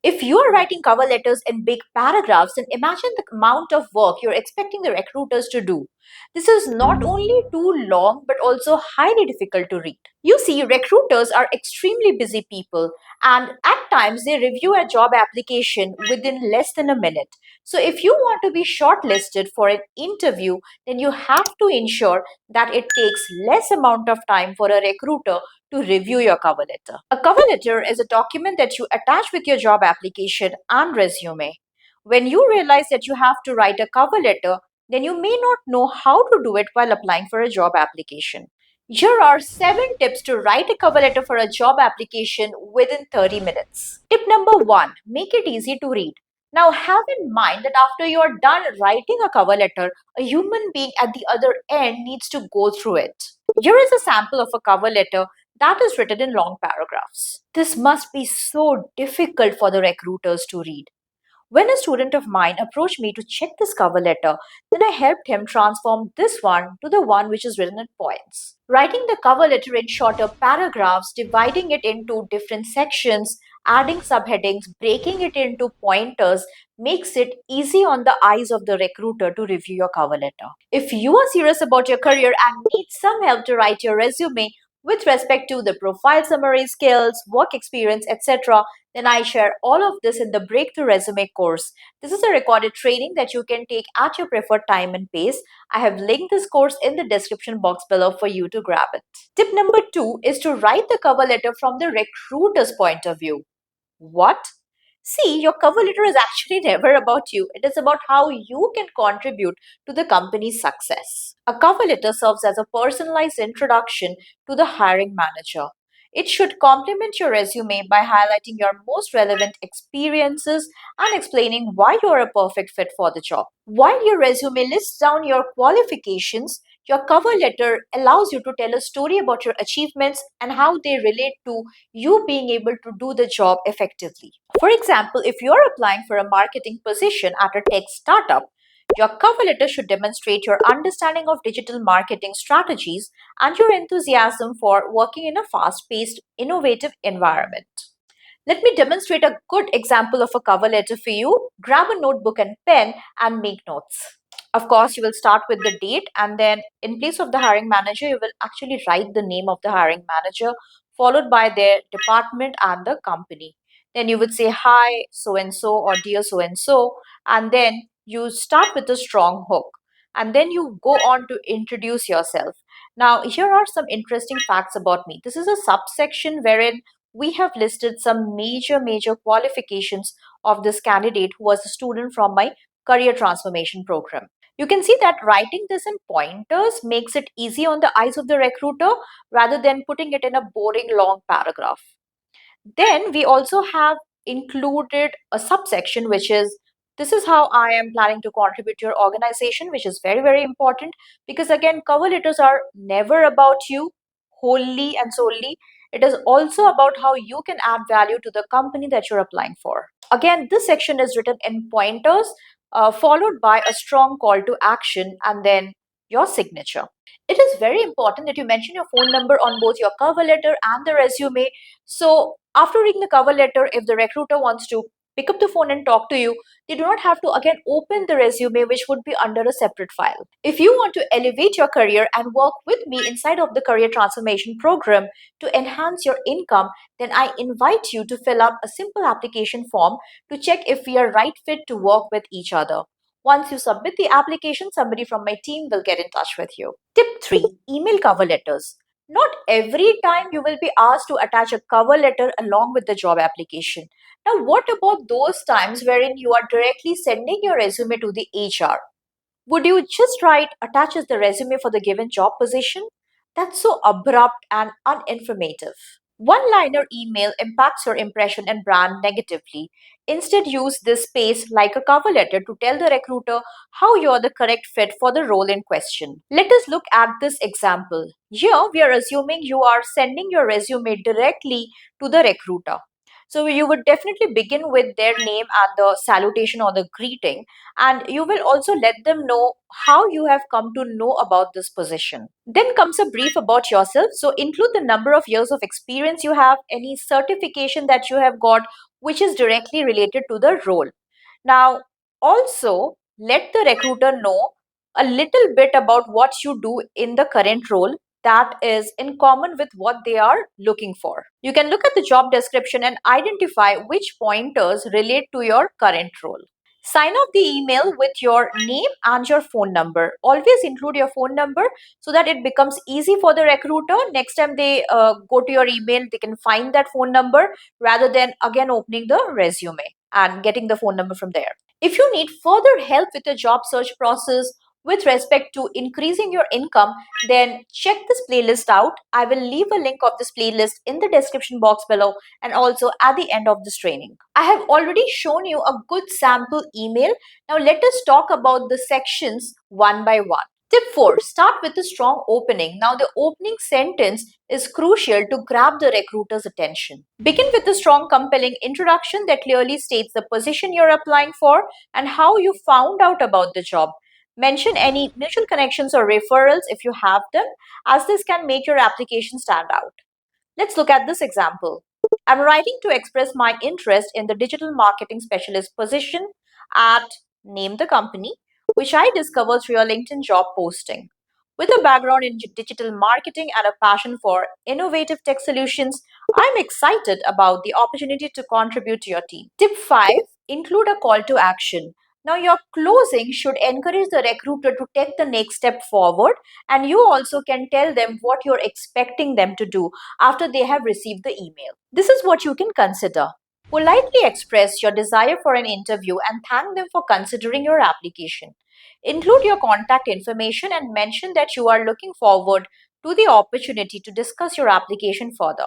If you are writing cover letters in big paragraphs, then imagine the amount of work you're expecting the recruiters to do. This is not only too long but also highly difficult to read. You see, recruiters are extremely busy people, and at times they review a job application within less than a minute. So, if you want to be shortlisted for an interview, then you have to ensure that it takes less amount of time for a recruiter to review your cover letter. A cover letter is a document that you attach with your job application and resume. When you realize that you have to write a cover letter, then you may not know how to do it while applying for a job application. Here are 7 tips to write a cover letter for a job application within 30 minutes. Tip number 1, make it easy to read. Now, have in mind that after you are done writing a cover letter, a human being at the other end needs to go through it. Here is a sample of a cover letter that is written in long paragraphs. This must be so difficult for the recruiters to read. When a student of mine approached me to check this cover letter, then I helped him transform this one to the one which is written in points. Writing the cover letter in shorter paragraphs, dividing it into different sections, adding subheadings, breaking it into pointers makes it easy on the eyes of the recruiter to review your cover letter. If you are serious about your career and need some help to write your resume with respect to the profile summary skills, work experience, etc., then I share all of this in the Breakthrough Resume course. This is a recorded training that you can take at your preferred time and pace. I have linked this course in the description box below for you to grab it. Tip number 2 is to write the cover letter from the recruiter's point of view. What? See, your cover letter is actually never about you. It is about how you can contribute to the company's success. A cover letter serves as a personalized introduction to the hiring manager. It should complement your resume by highlighting your most relevant experiences and explaining why you're a perfect fit for the job. While your resume lists down your qualifications, your cover letter allows you to tell a story about your achievements and how they relate to you being able to do the job effectively. For example, if you're applying for a marketing position at a tech startup, your cover letter should demonstrate your understanding of digital marketing strategies and your enthusiasm for working in a fast paced, innovative environment. Let me demonstrate a good example of a cover letter for you. Grab a notebook and pen and make notes. Of course, you will start with the date, and then in place of the hiring manager, you will actually write the name of the hiring manager, followed by their department and the company. Then you would say, "Hi, so and so," or "Dear so and then you start with a strong hook. And then you go on to introduce yourself. Now, here are some interesting facts about me. This is a subsection wherein we have listed some major qualifications of this candidate who was a student from my career transformation program. You can see that writing this in pointers makes it easy on the eyes of the recruiter rather than putting it in a boring long paragraph. Then we also have included a subsection which is, this is how I am planning to contribute to your organization, which is very important, because again, cover letters are never about you wholly and solely. It is also about how you can add value to the company that you're applying for. Again, this section is written in pointers, followed by a strong call to action and then your signature. It is very important that you mention your phone number on both your cover letter and the resume. So, after reading the cover letter, if the recruiter wants to pick up the phone and talk to you, they do not have to again open the resume, which would be under a separate file. If you want to elevate your career and work with me inside of the career transformation program to enhance your income, then I invite you to fill out a simple application form to check if we are right fit to work with each other. Once you submit the application, somebody from my team will get in touch with you. Tip 3, email cover letters. Not every time you will be asked to attach a cover letter along with the job application. Now, what about those times wherein you are directly sending your resume to the HR? Would you just write attaches the resume for the given job position? That's so abrupt and uninformative. One liner email impacts your impression and brand negatively. Instead, use this space like a cover letter to tell the recruiter how you're the correct fit for the role in question. Let us look at this example. Here, we are assuming you are sending your resume directly to the recruiter. So you would definitely begin with their name and the salutation or the greeting, and you will also let them know how you have come to know about this position. Then comes a brief about yourself. So include the number of years of experience you have, any certification that you have got which is directly related to the role. Now, also let the recruiter know a little bit about what you do in the current role that is in common with what they are looking for. You can look at the job description and identify which pointers relate to your current role. Sign off the email with your name and your phone number. Always include your phone number so that it becomes easy for the recruiter. Next time they go to your email, they can find that phone number rather than again opening the resume and getting the phone number from there. If you need further help with the job search process with respect to increasing your income, then check this playlist out. I will leave a link of this playlist in the description box below and also at the end of this training. I have already shown you a good sample email. Now let us talk about the sections one by one. Tip 4. Start with a strong opening. Now, the opening sentence is crucial to grab the recruiter's attention. Begin with a strong, compelling introduction that clearly states the position you're applying for and how you found out about the job. Mention any mutual connections or referrals if you have them, as this can make your application stand out. Let's look at this example. I'm writing to express my interest in the digital marketing specialist position at name the company, which I discovered through your LinkedIn job posting. With a background in digital marketing and a passion for innovative tech solutions, I'm excited about the opportunity to contribute to your team. Tip 5. Include a call to action. Now, your closing should encourage the recruiter to take the next step forward, and you also can tell them what you're expecting them to do after they have received the email. This is what you can consider. Politely express your desire for an interview and thank them for considering your application. Include your contact information and mention that you are looking forward to the opportunity to discuss your application further.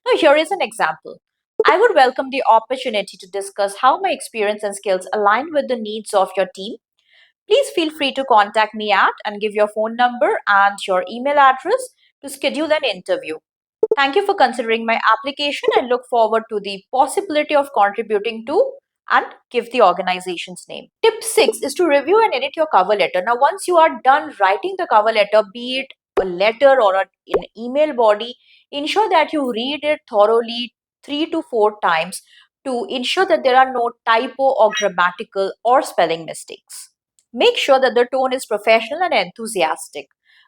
Now, here is an example. I would welcome the opportunity to discuss how my experience and skills align with the needs of your team. Please feel free to contact me at and give your phone number and your email address to schedule an interview. Thank you for considering my application. I look forward to the possibility of contributing to and give the organization's name. Tip 6 is to review and edit your cover letter. Now, once you are done writing the cover letter, be it a letter or an email body, ensure that you read it thoroughly 3 to 4 times to ensure that there are no typo or grammatical or spelling mistakes. Make sure that the tone is professional and enthusiastic.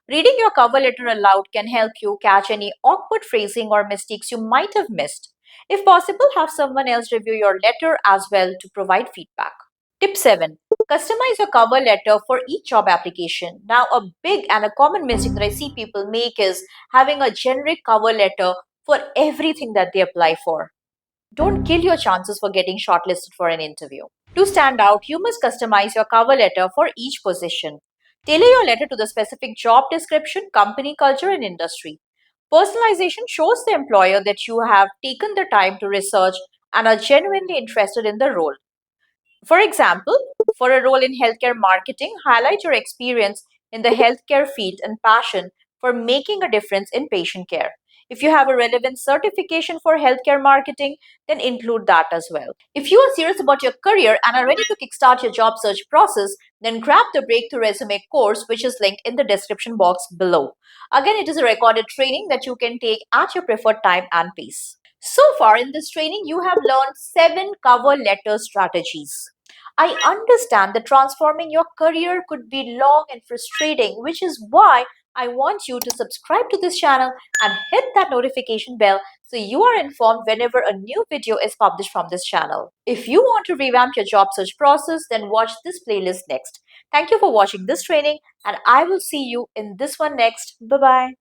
Reading your cover letter aloud can help you catch any awkward phrasing or mistakes you might have missed. If possible, have someone else review your letter as well to provide feedback. Tip 7. Customize your cover letter for each job application. Now, a big and a common mistake that I see people make is having a generic cover letter for everything that they apply for. Don't kill your chances for getting shortlisted for an interview. To stand out, you must customize your cover letter for each position. Tailor your letter to the specific job description, company culture, and industry. Personalization shows the employer that you have taken the time to research and are genuinely interested in the role. For example, for a role in healthcare marketing, highlight your experience in the healthcare field and passion for making a difference in patient care. If you have a relevant certification for healthcare marketing, then include that as well. If you are serious about your career and are ready to kickstart your job search process, then grab the Breakthrough Resume course, which is linked in the description box below. Again, it is a recorded training that you can take at your preferred time and pace. So far in this training, you have learned 7 cover letter strategies. I understand that transforming your career could be long and frustrating, which is why I want you to subscribe to this channel and hit that notification bell so you are informed whenever a new video is published from this channel. If you want to revamp your job search process, then watch this playlist next. Thank you for watching this training, and I will see you in this one next. Bye bye.